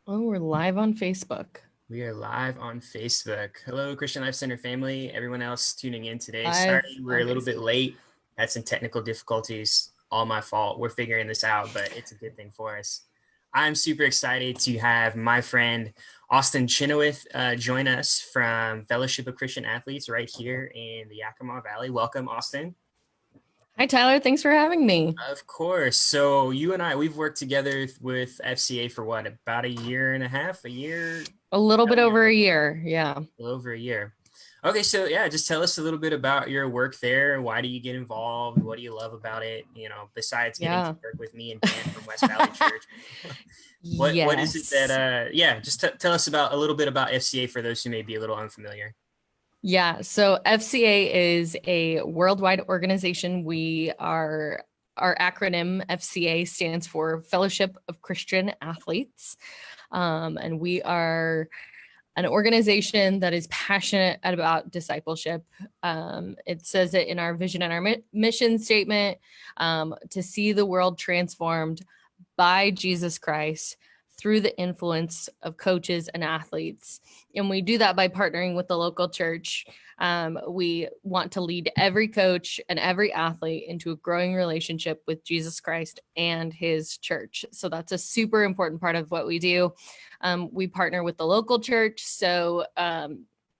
Oh, we're live on Facebook. We are live on Facebook. Hello, Christian Life Center family. Everyone else tuning in today. Sorry Live we're on a little bit Facebook. late. Had some technical difficulties. All my fault. We're figuring this out, but it's a good thing for us. I'm super excited to have my friend Austyn Chynoweth join us from Fellowship of Christian Athletes right here in the Yakima Valley. Welcome, Austyn. Hi, Tyler. Thanks for having me. Of course. So you and I, we've worked together with FCA for what, about a year and a half, a year? A little Tell bit me over a about year. Yeah. a little over a year. Okay, so yeah, just tell us a little bit about your work there. Why do you get involved? What do you love about it? Besides getting to Yeah. work with me and Dan from West Valley Church. What is it that Yes. yeah, just tell us about a little bit about FCA for those who may be a little unfamiliar. Yeah. So FCA is a worldwide organization. Our acronym FCA stands for Fellowship of Christian Athletes. And we are an organization that is passionate about discipleship. It says it in our vision and our mission statement, to see the world transformed by Jesus Christ through the influence of coaches and athletes. And we do that by partnering with the local church. We want to lead every coach and every athlete into a growing relationship with Jesus Christ and his church. So that's a super important part of what we do. We partner with the local church. So,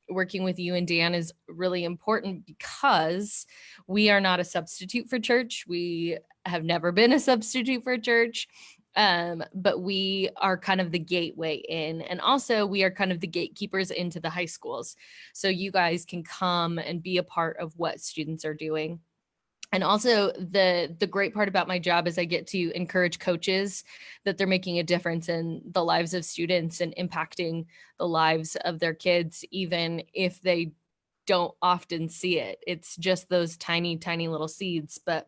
working with you and Dan is really important because we are not a substitute for church. We have never been a substitute for church. But we are kind of the gateway in. And also, we are kind of the gatekeepers into the high schools. So you guys can come and be a part of what students are doing. And also the great part about my job is I get to encourage coaches that they're making a difference in the lives of students and impacting the lives of their kids, even if they don't often see it. It's just those tiny, tiny little seeds. But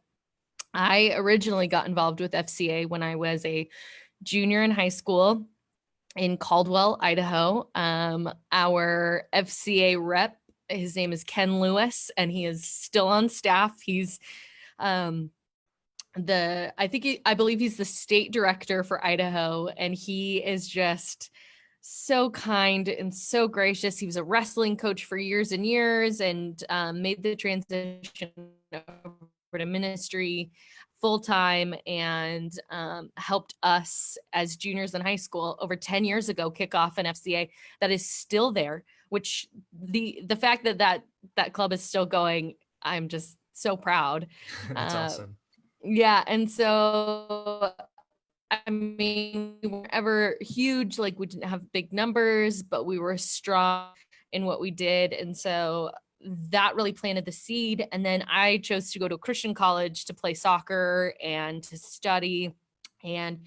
I originally got involved with FCA when I was a junior in high school in Caldwell, Idaho. Our FCA rep, his name is Ken Lewis, and he is still on staff. He's um, I believe he's the state director for Idaho, and he is just so kind and so gracious. He was a wrestling coach for years and years, and made the transition over to ministry full time, and helped us as juniors in high school over 10 years ago kick off an FCA that is still there. Which the fact that club is still going, I'm just so proud. That's Uh, awesome. yeah, and so I mean, we weren't ever huge, like we didn't have big numbers, but we were strong in what we did. And so that really planted the seed. And then I chose to go to a Christian college to play soccer and to study. And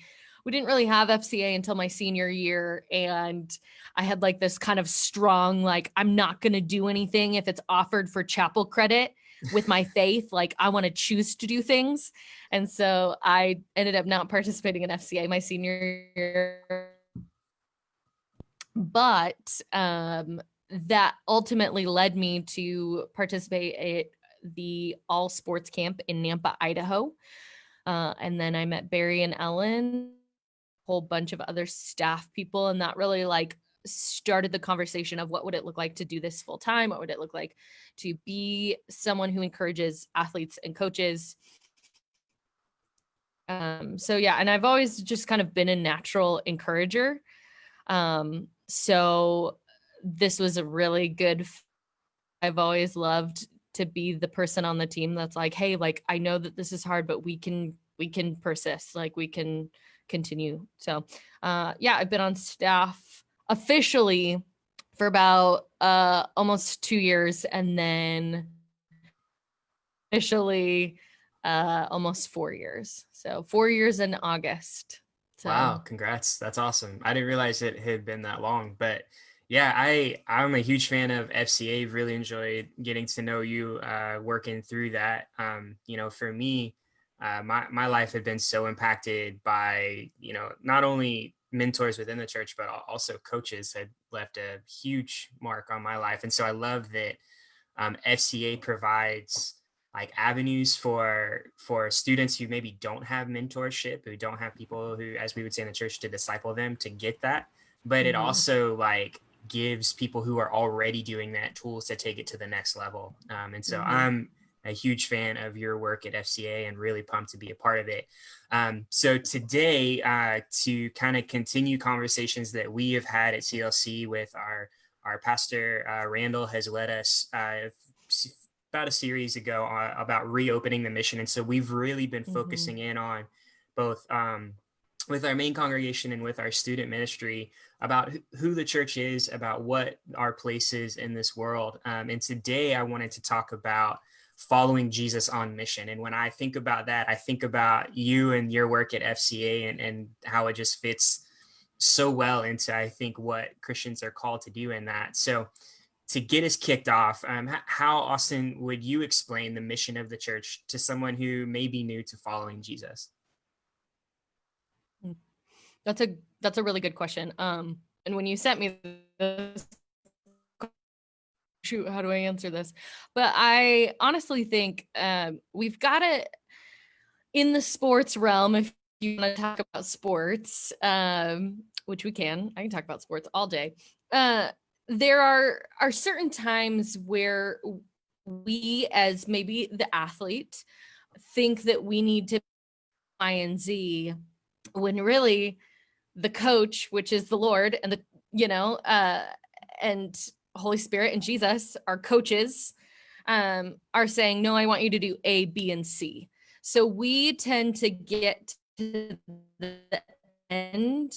we didn't really have FCA until my senior year. And I had like this kind of strong, like, I'm not going to do anything if it's offered for chapel credit with my faith. Like, I want to choose to do things. And so I ended up not participating in FCA my senior year. But that ultimately led me to participate at the all sports camp in Nampa, Idaho. And then I met Barry and Ellen, a whole bunch of other staff people. And that really like started the conversation of what would it look like to do this full time? What would it look like to be someone who encourages athletes and coaches? So yeah, and I've always just kind of been a natural encourager. So this was a really good. I've always loved to be the person on the team that's like, hey, like I know that this is hard, but we can persist, like we can continue. So yeah, I've been on staff officially for about almost 2 years, and then officially almost 4 years. So 4 years in August. So Wow, congrats. That's awesome. I didn't realize it had been that long, but yeah, I'm a huge fan of FCA. I've really enjoyed getting to know you, working through that. For me, my life had been so impacted by, not only mentors within the church, but also coaches had left a huge mark on my life. And so I love that FCA provides like avenues for students who maybe don't have mentorship, who don't have people who, as we would say in the church, to disciple them to get that. But it Mhm. also like gives people who are already doing that tools to take it to the next level. And so Mhm. I'm a huge fan of your work at FCA and really pumped to be a part of it. So today, to kind of continue conversations that we have had at CLC with our pastor, Randall has led us about a series ago about reopening the mission. And so we've really been focusing in on both with our main congregation and with our student ministry about who the church is, about what our place is in this world. And today I wanted to talk about following Jesus on mission. And when I think about that, I think about you and your work at FCA and how it just fits so well into, I think, what Christians are called to do in that. So to get us kicked off, how, Austyn, would you explain the mission of the church to someone who may be new to following Jesus? That's a really good question. And when you sent me this, shoot, how do I answer this? But I honestly think we've got to, in the sports realm, if you want to talk about sports, which we can, I can talk about sports all day. There are certain times where we, as maybe the athlete, think that we need to I and Z, when really the coach, which is the Lord and the, and Holy Spirit and Jesus, our coaches, are saying, no, I want you to do A, B, and C. So we tend to get to the end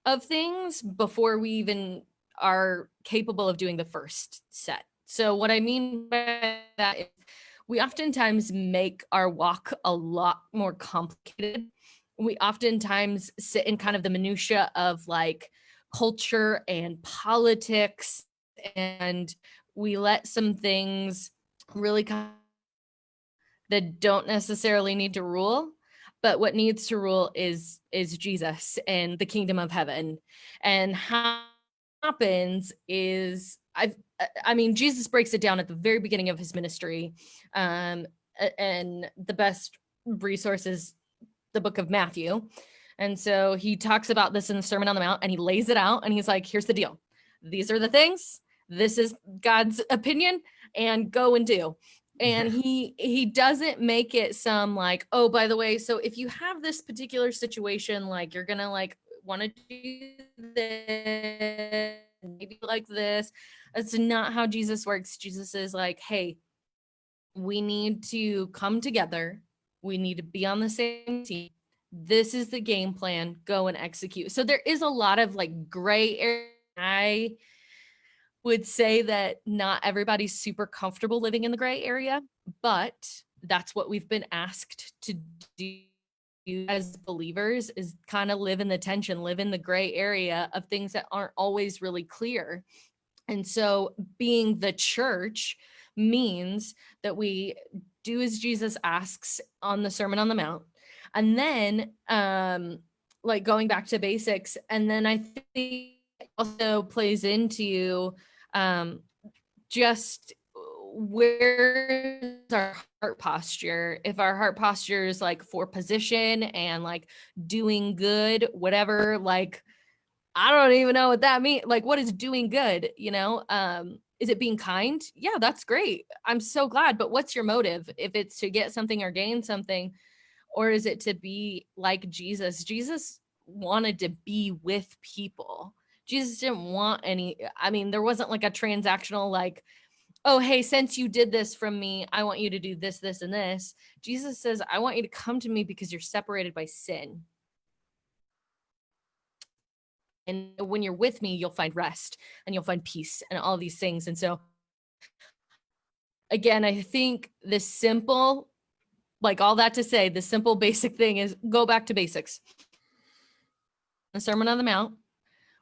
of things before we even are capable of doing the first set. So what I mean by that is we oftentimes make our walk a lot more complicated. We oftentimes sit in kind of the minutia of like culture and politics, and we let some things really kind of that don't necessarily need to rule, but what needs to rule is Jesus and the kingdom of heaven. And how happens is I mean, Jesus breaks it down at the very beginning of his ministry. And the best resource is the book of Matthew. And so he talks about this in the Sermon on the Mount, and he lays it out, and he's like, here's the deal. These are the things. This is God's opinion, and go and do. And he doesn't make it some like, oh, by the way, so if you have this particular situation, like you're gonna like want to do this, maybe like this. That's not how Jesus works. Jesus is like, hey, we need to come together. We need to be on the same team. This is the game plan. Go and execute. So there is a lot of like gray area. I would say that not everybody's super comfortable living in the gray area, but that's what we've been asked to do as believers, is kind of live in the tension, live in the gray area of things that aren't always really clear. And so being the church means that we do as Jesus asks on the Sermon on the Mount. And then like going back to basics. And then I think also plays into just where's our heart posture. If our heart posture is like for position and like doing good, whatever, like I don't even know what that means. Like, what is doing good? Is it being kind? Yeah, that's great. I'm so glad. But what's your motive? If it's to get something or gain something, or is it to be like Jesus? Jesus wanted to be with people. Jesus didn't want any, I mean, there wasn't like a transactional, like, oh, hey, since you did this from me, I want you to do this, this, and this. Jesus says, I want you to come to me because you're separated by sin. And when you're with me, you'll find rest and you'll find peace and all these things. And so, again, I think the simple, like all that to say, the simple basic thing is go back to basics. The Sermon on the Mount,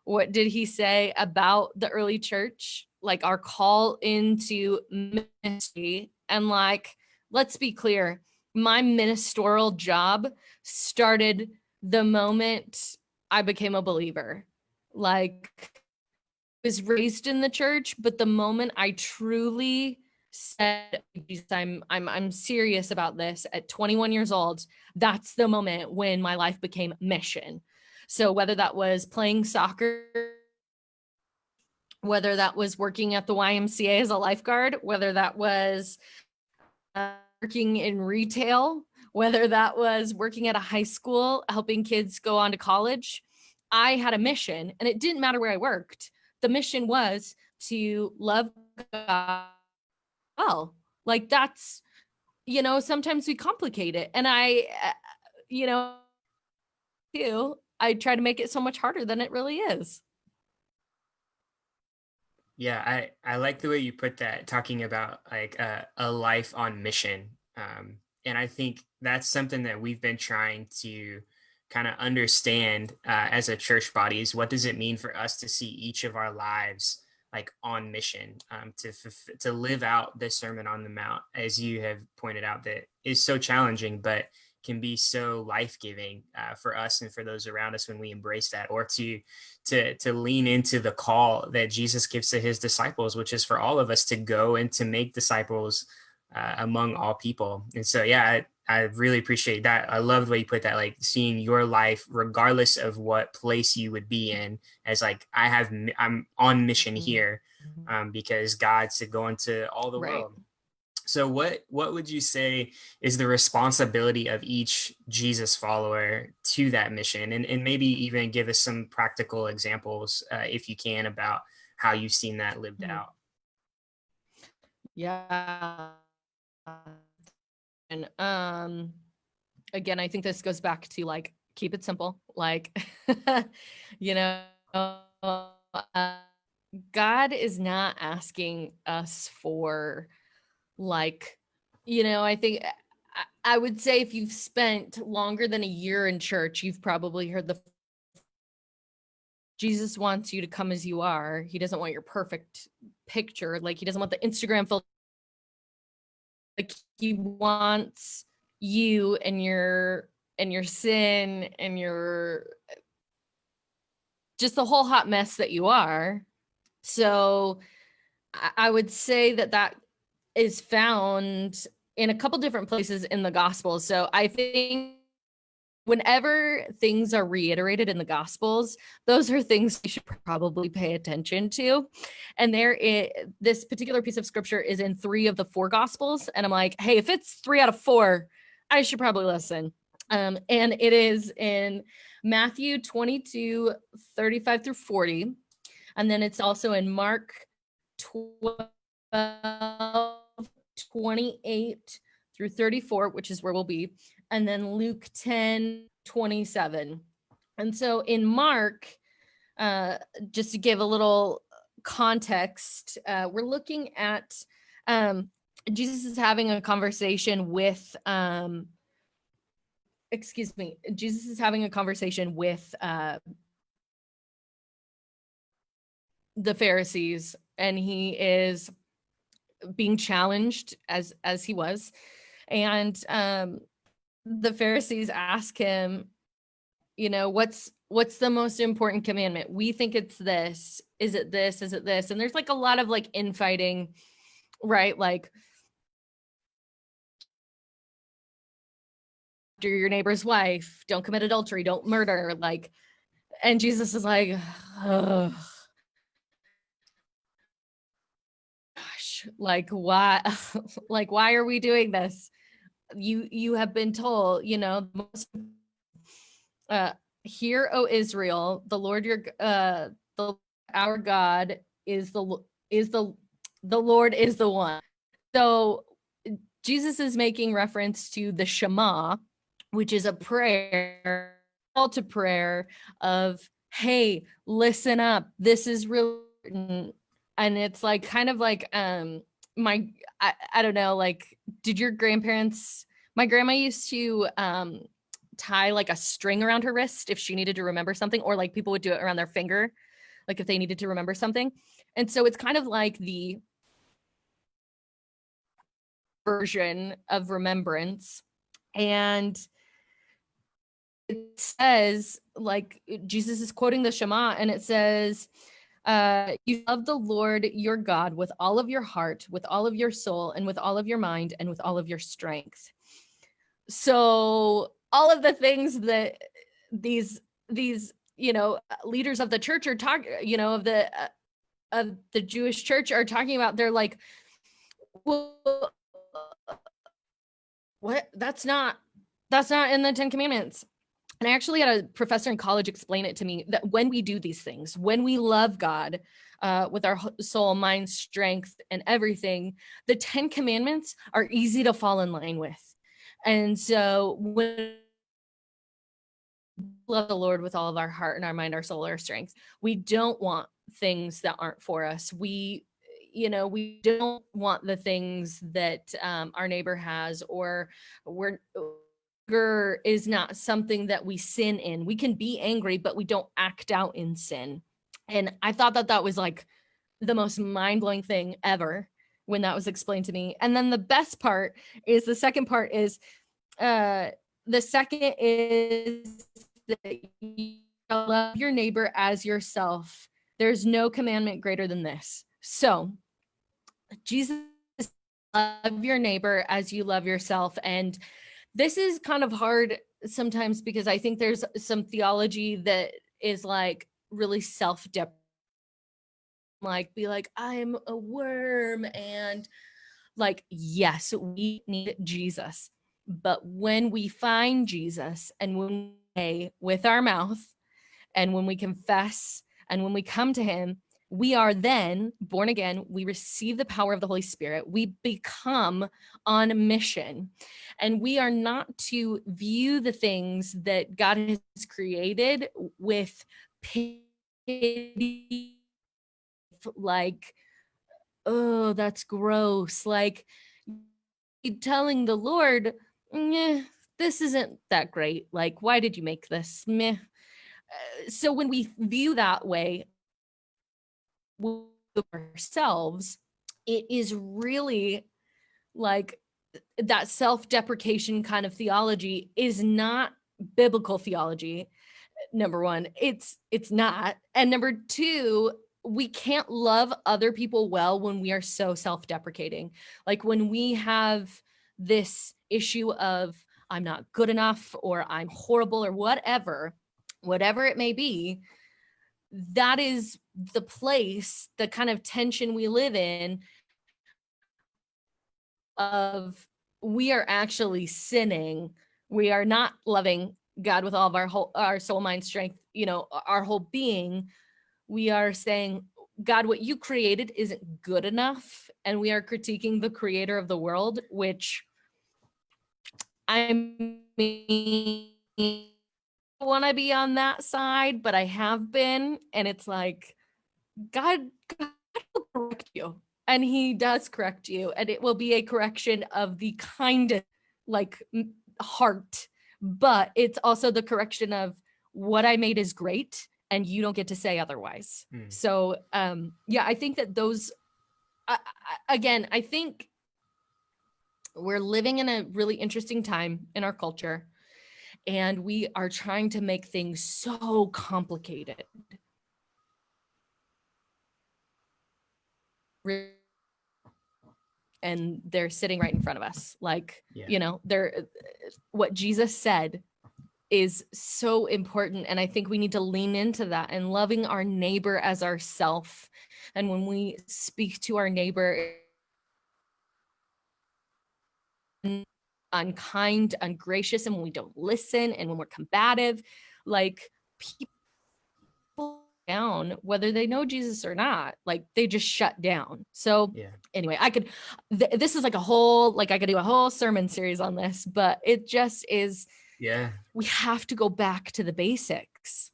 what did he say about the early church? Like our call into ministry. And like, let's be clear, my ministerial job started the moment I became a believer. Like, I was raised in the church, but the moment I truly said, "Jesus, I'm serious about this," at 21 years old, that's the moment when my life became mission. So whether that was playing soccer, whether that was working at the YMCA as a lifeguard, whether that was working in retail, whether that was working at a high school, helping kids go on to college, I had a mission, and it didn't matter where I worked. The mission was to love God well. Like that's, sometimes we complicate it. And you know, I try to make it so much harder than it really is. Yeah, I like the way you put that, talking about like a life on mission. And I think that's something that we've been trying to kind of understand as a church body is what does it mean for us to see each of our lives like on mission, to live out the Sermon on the Mount, as you have pointed out, that is so challenging, but can be so life-giving for us and for those around us when we embrace that, or to lean into the call that Jesus gives to his disciples, which is for all of us to go and to make disciples among all people. And so, yeah, I really appreciate that. I love the way you put that, like seeing your life, regardless of what place you would be in, as like, I'm on mission here because God's to go into all the Right. world. So what would you say is the responsibility of each Jesus follower to that mission? And maybe even give us some practical examples, if you can, about how you've seen that lived out. Yeah. And again, I think this goes back to like, keep it simple. Like, you know, uh, God is not asking us for like, I think I would say if you've spent longer than a year in church, you've probably heard the Jesus wants you to come as you are. He doesn't want your perfect picture. Like he doesn't want the Instagram filter. Like he wants you and your sin and your just the whole hot mess that you are. So I would say that is found in a couple different places in the gospel. So I think whenever things are reiterated in the gospels, those are things you should probably pay attention to. And this particular piece of scripture is in 3 of the 4 gospels. And I'm like, hey, if it's 3 out of 4, I should probably listen. And it is in Matthew 22, 35 through 40. And then it's also in Mark 12, 28 through 34, which is where we'll be. And then Luke 10, 27. And so in Mark, just to give a little context, we're looking at Jesus is having a conversation with, Jesus is having a conversation with the Pharisees, and he is being challenged as he was. And the Pharisees ask him, what's the most important commandment? We think it's this. Is it this? Is it this? And there's like a lot of like infighting, right? Like, after your neighbor's wife, don't commit adultery, don't murder. Like, and Jesus is like, oh gosh, like why, like why are we doing this? You have been told, most hear, O Israel, the Lord our God is the Lord is the one. So Jesus is making reference to the Shema, which is a prayer, call to prayer of, hey, listen up. This is really important. And it's like kind of like I don't know, like, did your grandparents, my grandma used to tie like a string around her wrist if she needed to remember something, or like people would do it around their finger, like if they needed to remember something. And so it's kind of like the version of remembrance. And it says, like, Jesus is quoting the Shema, and it says, You love the Lord your God with all of your heart, with all of your soul, and with all of your mind, and with all of your strength. So all of the things that these leaders of the church are talking, of the Jewish church are talking about, they're like, well, what? That's not in the 10 Commandments. And I actually had a professor in college explain it to me, that when we do these things, when we love God with our soul, mind, strength, and everything, the 10 Commandments are easy to fall in line with. And so when we love the Lord with all of our heart and our mind, our soul, our strength, we don't want things that aren't for us. We don't want the things that our neighbor has, or we're anger is not something that we sin in. We can be angry, but we don't act out in sin. And I thought that that was like the most mind-blowing thing ever when that was explained to me. And then the best part is, the second part is, the second is that you love your neighbor as yourself. There's no commandment greater than this. So Jesus, love your neighbor as you love yourself. And this is kind of hard sometimes, because I think there's some theology that is like really self-deprecating, like be like, I'm a worm, and like, yes, we need Jesus. But when we find Jesus, and when we say with our mouth, and when we confess, and when we come to him, we are then born again. We receive the power of the Holy Spirit. We become on mission. And we are not to view the things that God has created with pity, like, oh, that's gross. Like, telling the Lord, this isn't that great. Like, why did you make this? Meh. So when we view that way with ourselves, it is really like, that self-deprecation kind of theology is not biblical theology. Number one, it's not. And number two, we can't love other people well when we are so self-deprecating. Like when we have this issue of, I'm not good enough, or I'm horrible, or whatever it may be, that is the place, the kind of tension we live in, of we are actually sinning. We are not loving God with all of our soul, mind, strength, our whole being. We are saying, God, what you created isn't good enough. And we are critiquing the creator of the world, which, I mean, I want to be on that side, but I have been. And it's like, God will correct you. And he does correct you. And it will be a correction of the kindest, like, heart. But it's also the correction of, what I made is great, and you don't get to say otherwise. So yeah, I think that those, again, I think we're living in a really interesting time in our culture, and we are trying to make things so complicated. And they're sitting right in front of us. Like, they're, what Jesus said is so important. And I think we need to lean into that, and loving our neighbor as ourself. And when we speak to our neighbor unkind, ungracious, and when we don't listen, and when we're combative, like, people down, whether they know Jesus or not, like, they just shut down. So anyway, I could, this is like a whole, like, I could do a whole sermon series on this, but it just is, we have to go back to the basics.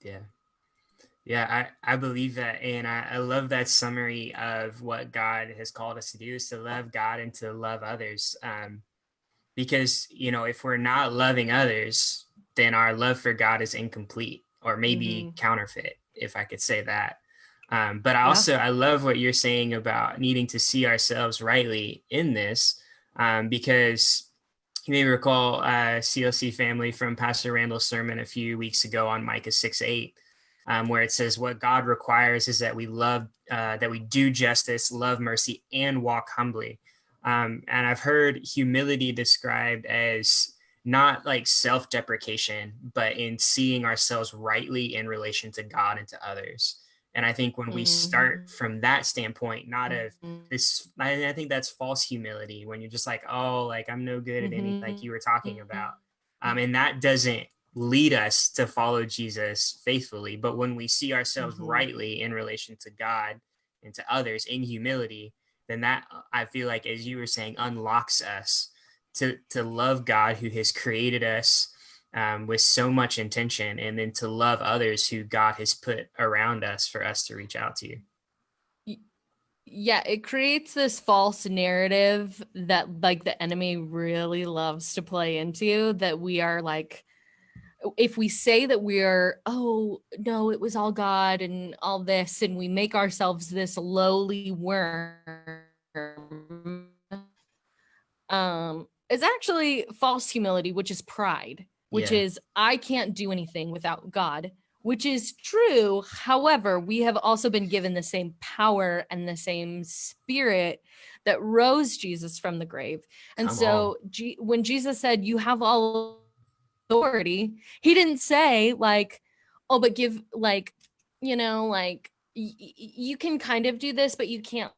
I believe that. And I love that summary of what God has called us to do, is to love God and to love others. Because, if we're not loving others, then our love for God is incomplete, or maybe counterfeit, if I could say that. But I love what you're saying about needing to see ourselves rightly in this, because you may recall CLC family from Pastor Randall's sermon a few weeks ago on Micah 6:8. where it says what God requires is that we love, that we do justice, love mercy, and walk humbly. And I've heard humility described as not like self-deprecation, but in seeing ourselves rightly in relation to God and to others. And I think when we start from that standpoint, not of this, I think that's false humility, when you're just like, oh, like I'm no good at anything, like you were talking about. And that doesn't lead us to follow Jesus faithfully. But when we see ourselves rightly in relation to God and to others in humility, then that, I feel like, as you were saying, unlocks us to love God who has created us with so much intention, and then to love others who God has put around us for us to reach out to. Yeah, it creates this false narrative that like the enemy really loves to play into, that we are like, if we say that we are, oh no, it was all God and all this, and we make ourselves this lowly worm, is actually false humility, which is pride, which is I can't do anything without God, which is true. However, we have also been given the same power and the same spirit that rose Jesus from the grave. And so when Jesus said, you have all authority, he didn't say like, oh, but give like, like you can kind of do this, but you can't.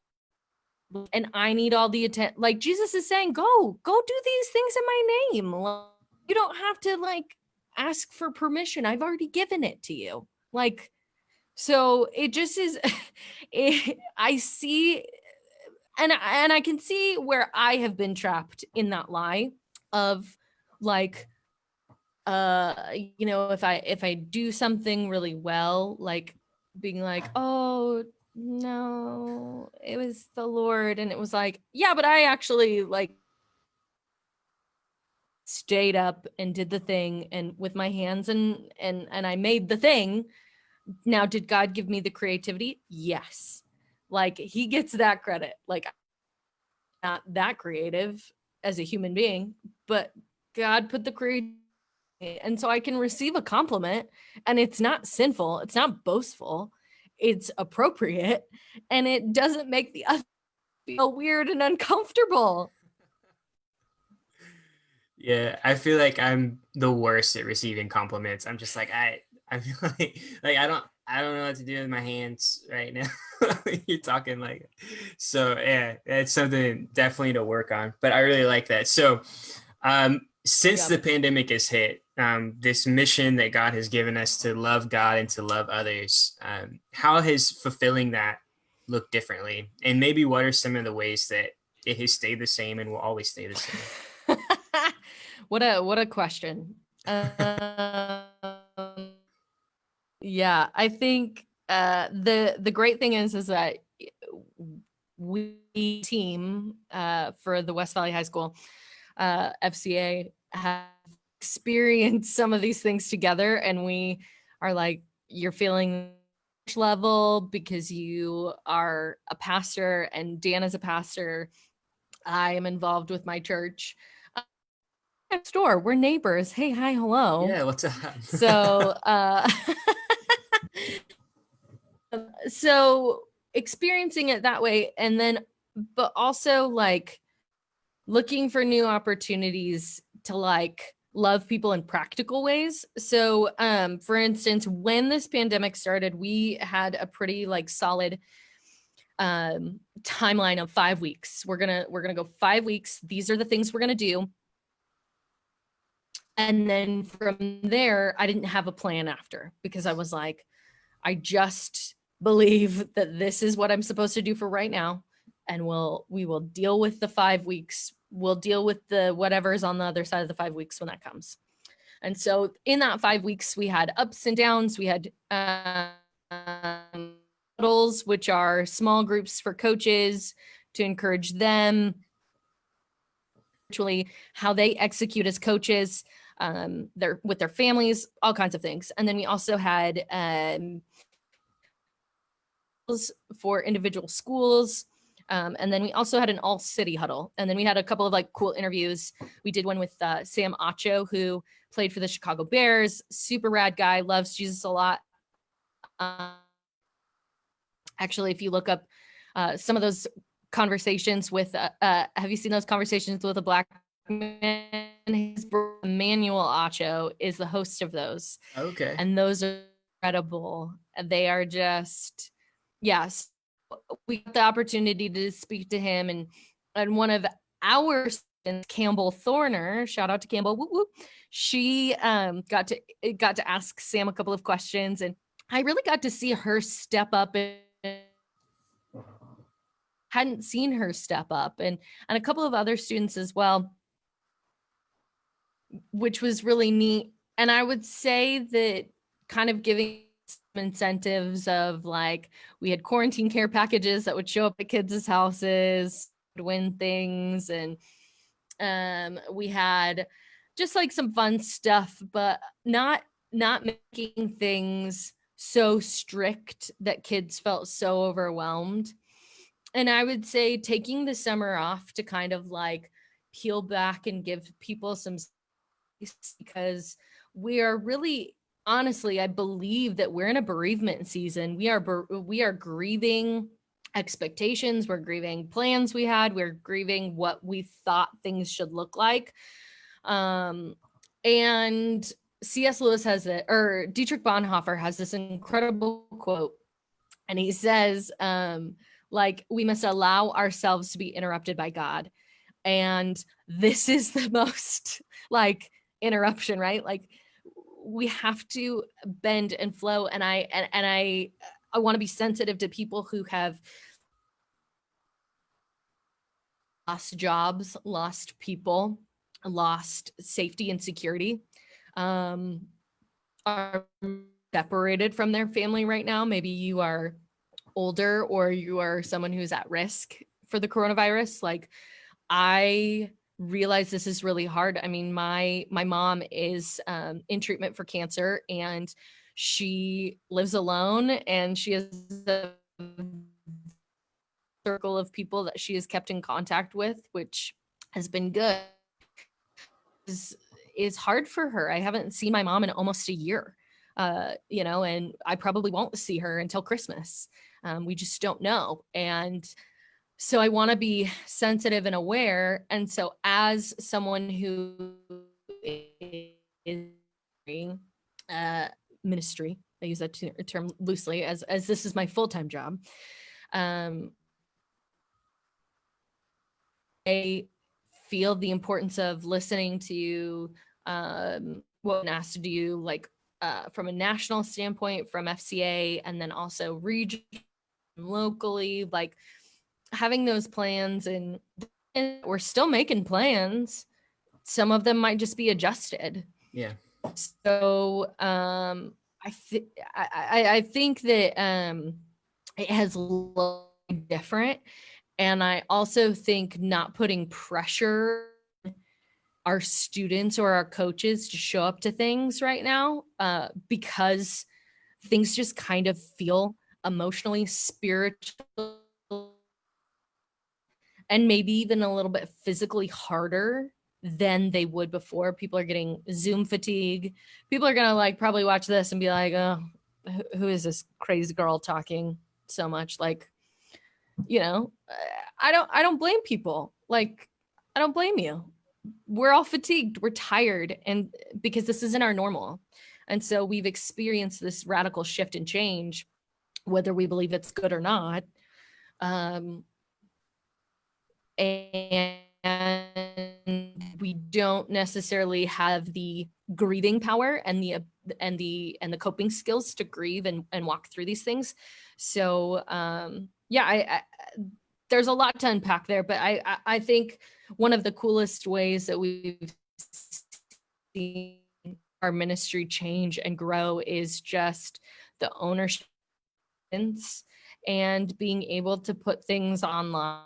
And I need all the attention. Like Jesus is saying, go do these things in my name. Like, you don't have to like ask for permission. I've already given it to you. Like, so it just is, I see, and I can see where I have been trapped in that lie of like, if I do something really well, like being like, oh no, it was the Lord, and it was like, yeah, but I actually like stayed up and did the thing and with my hands, and I made the thing. Now, did God give me the creativity? Yes. Like he gets that credit. Like not that creative as a human being, but God put the creativity, and so I can receive a compliment, and it's not sinful, it's not boastful, it's appropriate, and it doesn't make the other feel weird and uncomfortable. Yeah, I feel like I'm the worst at receiving compliments. I'm just like, I feel like I don't know what to do with my hands right now. You're talking like, so yeah, it's something definitely to work on. But I really like that. So since the pandemic has hit, this mission that God has given us to love God and to love others, how has fulfilling that looked differently? And maybe what are some of the ways that it has stayed the same and will always stay the same? What a question. Yeah, I think the great thing is that we team for the West Valley High School FCA have experienced some of these things together, and we are like, you're feeling level because you are a pastor, and Dan is a pastor. I am involved with my church. Next door, we're neighbors. Hey, hi, hello. Yeah, what's up? So so experiencing it that way, and then but also like looking for new opportunities to like love people in practical ways. So for instance, when this pandemic started, we had a pretty like solid timeline of 5 weeks. We're gonna go 5 weeks. These are the things we're gonna do. And then from there, I didn't have a plan after, because I was like, I just believe that this is what I'm supposed to do for right now. And we will deal with the 5 weeks. We'll deal with the whatever's on the other side of the 5 weeks when that comes. And so in that 5 weeks, we had ups and downs. We had huddles, which are small groups for coaches to encourage them virtually how they execute as coaches, with their families, all kinds of things. And then we also had for individual schools. And then we also had an all city huddle. And then we had a couple of like cool interviews. We did one with Sam Acho, who played for the Chicago Bears, super rad guy, loves Jesus a lot. Actually, if you look up some of those conversations with, have you seen those conversations with a Black man? His brother, Emmanuel Acho, is the host of those. Okay. And those are incredible. They are just, yes. We got the opportunity to speak to him, and one of our students, Campbell Thorner, shout out to Campbell, whoop, whoop, she got to ask Sam a couple of questions, and I really got to see her step up, and hadn't seen her step up, and a couple of other students as well, which was really neat. And I would say that kind of giving some incentives of like, we had quarantine care packages that would show up at kids' houses, win things, and we had just like some fun stuff, but not making things so strict that kids felt so overwhelmed. And I would say taking the summer off to kind of like peel back and give people some space, because we are really, honestly, I believe that we're in a bereavement season. We are grieving expectations, we're grieving plans we had, we're grieving what we thought things should look like. And C.S. Lewis has it, or Dietrich Bonhoeffer has this incredible quote, and he says, like, we must allow ourselves to be interrupted by God. And this is the most like interruption, right? Like, we have to bend and flow. And I want to be sensitive to people who have lost jobs, lost people, lost safety and security, are separated from their family right now. Maybe you are older, or you are someone who's at risk for the coronavirus. Like, I realize this is really hard. I mean, my mom is in treatment for cancer, and she lives alone, and she has a circle of people that she has kept in contact with, which has been good. Is hard for her. I haven't seen my mom in almost a year, and I probably won't see her until Christmas. We just don't know. And so I want to be sensitive and aware. And so as someone who is ministry, I use that term loosely, as this is my full-time job, I feel the importance of listening to what I'm asked to do, like from a national standpoint, from FCA, and then also region, locally, like having those plans. And we're still making plans. Some of them might just be adjusted. Yeah. So I think that it has looked different. And I also think not putting pressure on our students or our coaches to show up to things right now, because things just kind of feel emotionally, spiritual, and maybe even a little bit physically harder than they would before. People are getting Zoom fatigue. People are going to like probably watch this and be like, oh, who is this crazy girl talking so much? Like, I don't blame people. Like, I don't blame you. We're all fatigued. We're tired. And because this isn't our normal. And so we've experienced this radical shift and change, whether we believe it's good or not. And we don't necessarily have the grieving power and the coping skills to grieve and walk through these things. So I there's a lot to unpack there, but I think one of the coolest ways that we've seen our ministry change and grow is just the ownership and being able to put things online.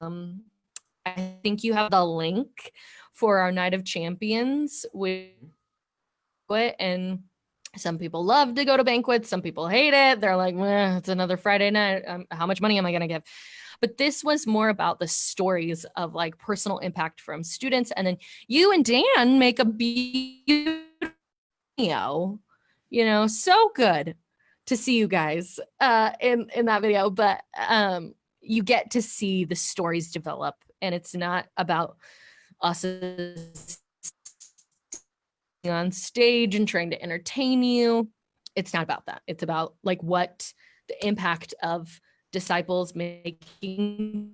I think you have the link for our Night of Champions with it, and some people love to go to banquets. Some people hate it. They're like, it's another Friday night. How much money am I going to give? But this was more about the stories of like personal impact from students. And then you and Dan make a beautiful video, so good. to see you guys in that video, but you get to see the stories develop, and it's not about us on stage and trying to entertain you. It's not about that. It's about like what the impact of making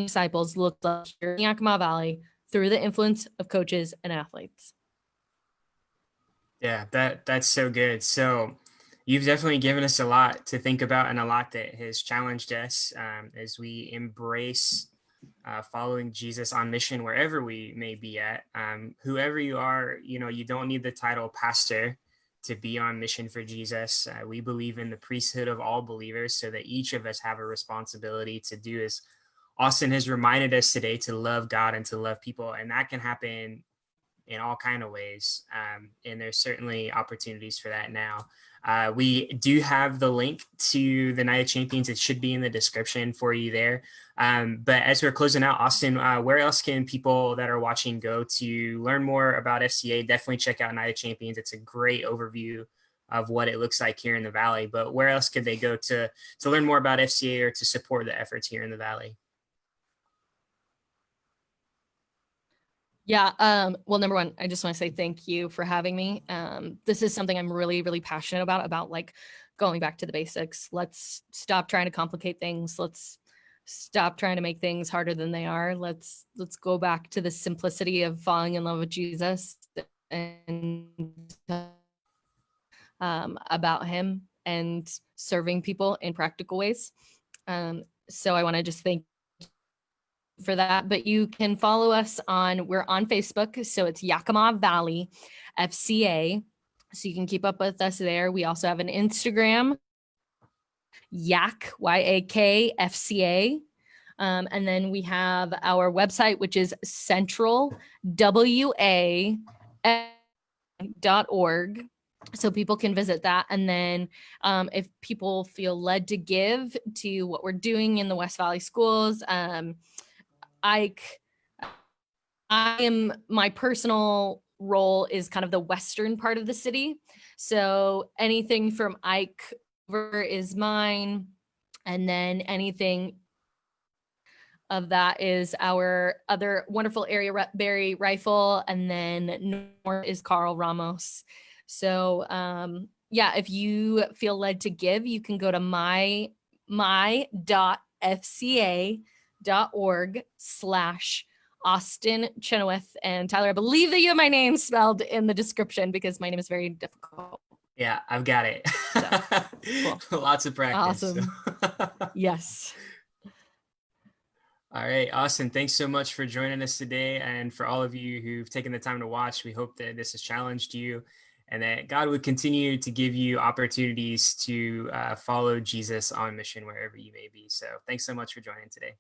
disciples look like here in Yakima Valley through the influence of coaches and athletes. Yeah, that's so good. So you've definitely given us a lot to think about and a lot that has challenged us as we embrace following Jesus on mission wherever we may be at. Whoever you are, you don't need the title pastor to be on mission for Jesus. We believe in the priesthood of all believers, so that each of us have a responsibility to do as Austen has reminded us today, to love God and to love people. And that can happen in all kind of ways. And there's certainly opportunities for that now. We do have the link to the Night of Champions. It should be in the description for you there. But as we're closing out, Austen, where else can people that are watching go to learn more about FCA? Definitely check out Night of Champions. It's a great overview of what it looks like here in the Valley. But where else could they go to learn more about FCA or to support the efforts here in the Valley? Yeah. Well, number one, I just want to say thank you for having me. This is something I'm really, really passionate about like going back to the basics. Let's stop trying to complicate things. Let's stop trying to make things harder than they are. Let's go back to the simplicity of falling in love with Jesus and about him and serving people in practical ways. So I want to just thank for that, but you can follow us we're on Facebook, so it's Yakima Valley FCA, so you can keep up with us there. We also have an Instagram, YAK FCA, and then we have our website, which is centralwa.org, so people can visit that. And then if people feel led to give to what we're doing in the West Valley schools, my personal role is kind of the western part of the city. So anything from Ike over is mine. And then anything of that is our other wonderful area, Barry Rifle. And then north is Carl Ramos. So yeah, if you feel led to give, you can go to my.fca.org/Austyn Chynoweth. And Tyler, I believe that you have my name spelled in the description because my name is very difficult. Yeah, I've got it. So, cool. Lots of practice. Awesome. Yes. All right, Austen, thanks so much for joining us today. And for all of you who've taken the time to watch, we hope that this has challenged you and that God would continue to give you opportunities to follow Jesus on mission wherever you may be. So thanks so much for joining today.